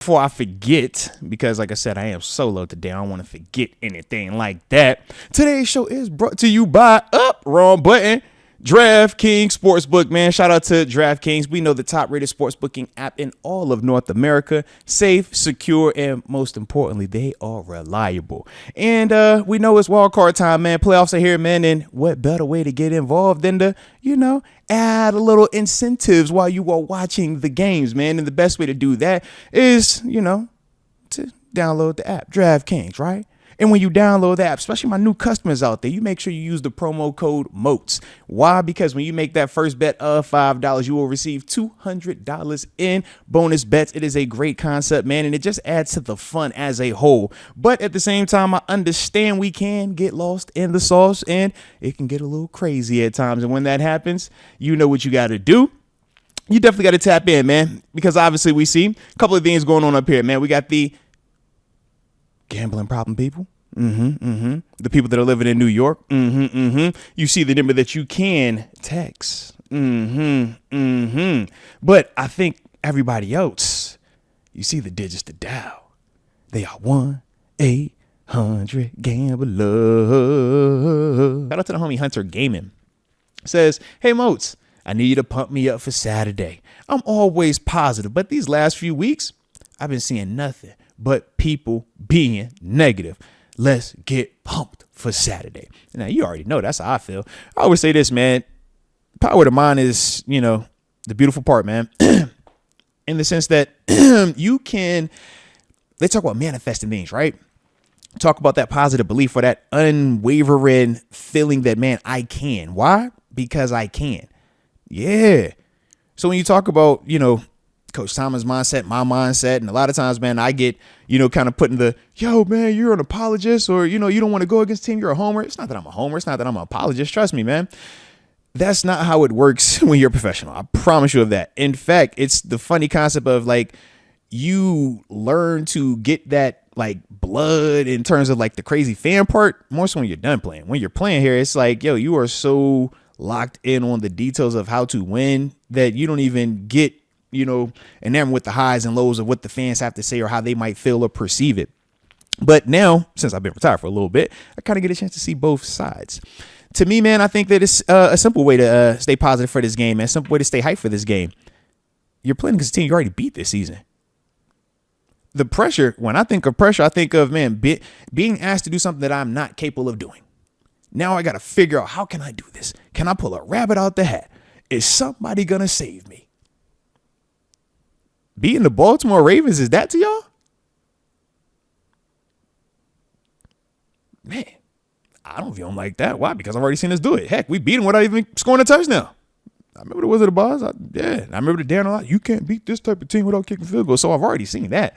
Before I forget, because like I said, I am solo today. I don't want to forget anything like that. Today's show is brought to you by wrong button. DraftKings Sportsbook, man. Shout out to DraftKings. We know the top rated sports booking app in all of North America. Safe, secure, and most importantly, they are reliable. And we know it's wild card time, man. Playoffs are here, man. And what better way to get involved than to, add a little incentives while you are watching the games, man. And the best way to do that is, to download the app, DraftKings, right? And when you download the app, especially my new customers out there, you make sure you use the promo code Moats. Why? Because when you make that first bet of $5, you will receive $200 in bonus bets. It is a great concept, man, and it just adds to the fun as a whole. But at the same time, I understand we can get lost in the sauce, and it can get a little crazy at times. And when that happens, you know what you got to do. You definitely got to tap in, man, because obviously we see a couple of things going on up here, man. We got the gambling problem people. The people that are living in New York. You see the number that you can text. But I think everybody else, you see the digits to dial. They are 1-800-GAMBLER. Shout out to the homie Hunter Gaming. Says, hey Moats, I need you to pump me up for Saturday. I'm always positive, but these last few weeks, I've been seeing nothing but people being negative. Let's get pumped for Saturday. Now, you already know that's how I feel. I always say this, man. Power to mind is, the beautiful part, man. In the sense that they talk about manifesting things, right? Talk about that positive belief or that unwavering feeling that, man, I can. Why? Because I can. Yeah. So when you talk about, Coach Thomas' mindset, my mindset, and a lot of times, man, I get, kind of put in the, yo, man, you're an apologist, or, you don't want to go against the team, you're a homer. It's not that I'm a homer. It's not that I'm an apologist. Trust me, man. That's not how it works when you're a professional. I promise you of that. In fact, it's the funny concept of like, you learn to get that like blood in terms of like the crazy fan part, more so when you're done playing. When you're playing here, it's like, yo, you are so locked in on the details of how to win that you don't even get, and then with the highs and lows of what the fans have to say or how they might feel or perceive it. But now, since I've been retired for a little bit, I kind of get a chance to see both sides. To me, man, I think that it's a simple way to stay positive for this game, man. A simple way to stay hyped for this game. You're playing against a team you already beat this season. The pressure, when I think of pressure, I think of, man, being asked to do something that I'm not capable of doing. Now I got to figure out, how can I do this? Can I pull a rabbit out the hat? Is somebody going to save me? Beating the Baltimore Ravens, is that to y'all? Man, I don't feel them like that. Why? Because I've already seen us do it. Heck, we beat them without even scoring a touchdown. I remember the Wizard of Oz. I remember the Dan a lot. You can't beat this type of team without kicking field goals. So I've already seen that.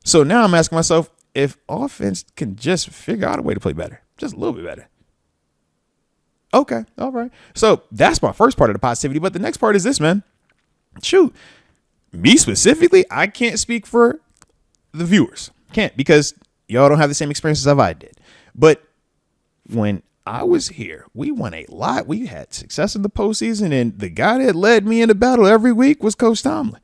So now I'm asking myself, if offense can just figure out a way to play better, just a little bit better. Okay, all right. So that's my first part of the positivity. But the next part is this, man. Shoot. Me specifically, I can't speak for the viewers. Can't, because y'all don't have the same experiences as I did. But when I was here, we won a lot. We had success in the postseason, and the guy that led me in the battle every week was Coach Tomlin.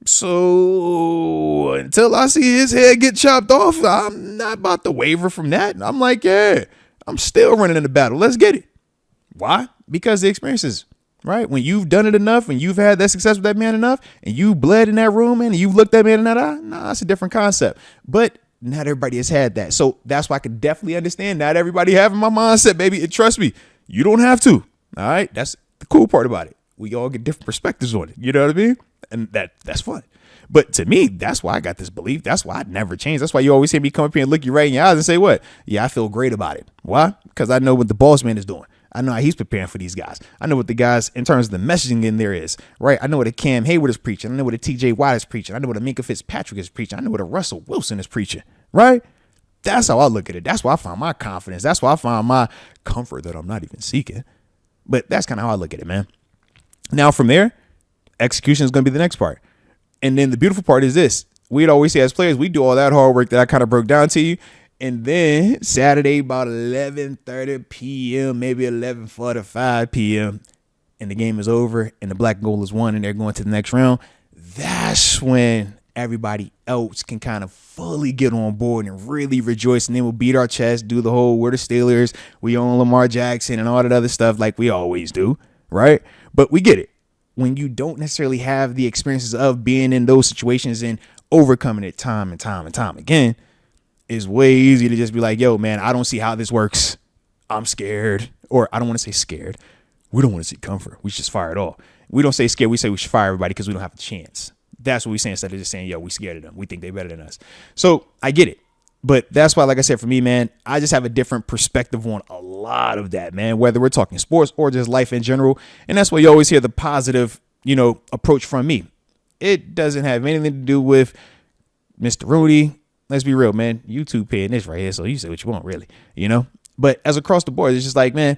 So until I see his head get chopped off, I'm not about to waver from that. I'm like, yeah, I'm still running in the battle. Let's get it. Why? Because the experiences. Right? When you've done it enough, when you've had that success with that man enough, and you bled in that room, man, and you've looked that man in that eye, that's a different concept. But not everybody has had that. So that's why I can definitely understand not everybody having my mindset, baby. And trust me, you don't have to. All right? That's the cool part about it. We all get different perspectives on it. You know what I mean? And that's fun. But to me, that's why I got this belief. That's why I'd never change. That's why you always hear me come up here and look you right in your eyes and say, what? Yeah, I feel great about it. Why? Because I know what the boss man is doing. I know how he's preparing for these guys. I know what the guys, in terms of the messaging in there is, right? I know what a Cam Hayward is preaching. I know what a TJ Watt is preaching. I know what a Minka Fitzpatrick is preaching. I know what a Russell Wilson is preaching, right? That's how I look at it. That's why I find my confidence. That's why I find my comfort that I'm not even seeking. But that's kind of how I look at it, man. Now from there, execution is going to be the next part. And then the beautiful part is this. We'd always say as players, we do all that hard work that I kind of broke down to you. And then Saturday about 11:30 p.m., maybe 11:45 p.m., and the game is over and the black and gold is won and they're going to the next round. that's when everybody else can kind of fully get on board and really rejoice. And then we'll beat our chest, do the whole, we're the Steelers, we own Lamar Jackson and all that other stuff like we always do, right? But we get it. When you don't necessarily have the experiences of being in those situations and overcoming it time and time and time again, it's way easier to just be like, yo, man, I don't see how this works. I'm scared. Or I don't want to say scared. We don't want to see comfort. We should just fire it all. We don't say scared. We say we should fire everybody because we don't have a chance. That's what we say instead of just saying, yo, we scared of them. We think they're better than us. So I get it. But that's why, like I said, for me, man, I just have a different perspective on a lot of that, man, whether we're talking sports or just life in general. And that's why you always hear the positive, approach from me. It doesn't have anything to do with Mr. Rooney. Let's be real, man. YouTube paying this right here. So you say what you want, really, But as across the board, it's just like, man,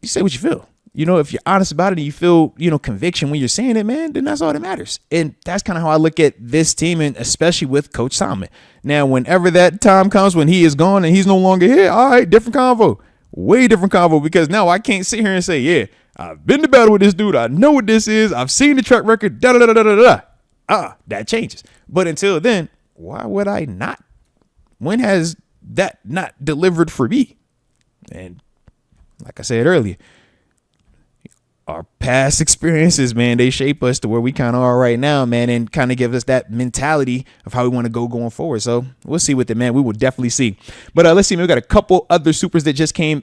you say what you feel. If you're honest about it and you feel, conviction when you're saying it, man, then that's all that matters. And that's kind of how I look at this team, and especially with Coach Tomlin. Now, whenever that time comes when he is gone and he's no longer here, all right, different convo. Way different convo, because now I can't sit here and say, yeah, I've been to battle with this dude. I know what this is. I've seen the track record. That changes. But until then, why would I not? When has that not delivered for me? And like I said earlier, our past experiences, man, they shape us to where we kind of are right now, man, and kind of give us that mentality of how we want to go going forward. So we'll see with it, man. We will definitely see. But let's see, man, we got a couple other supers that just came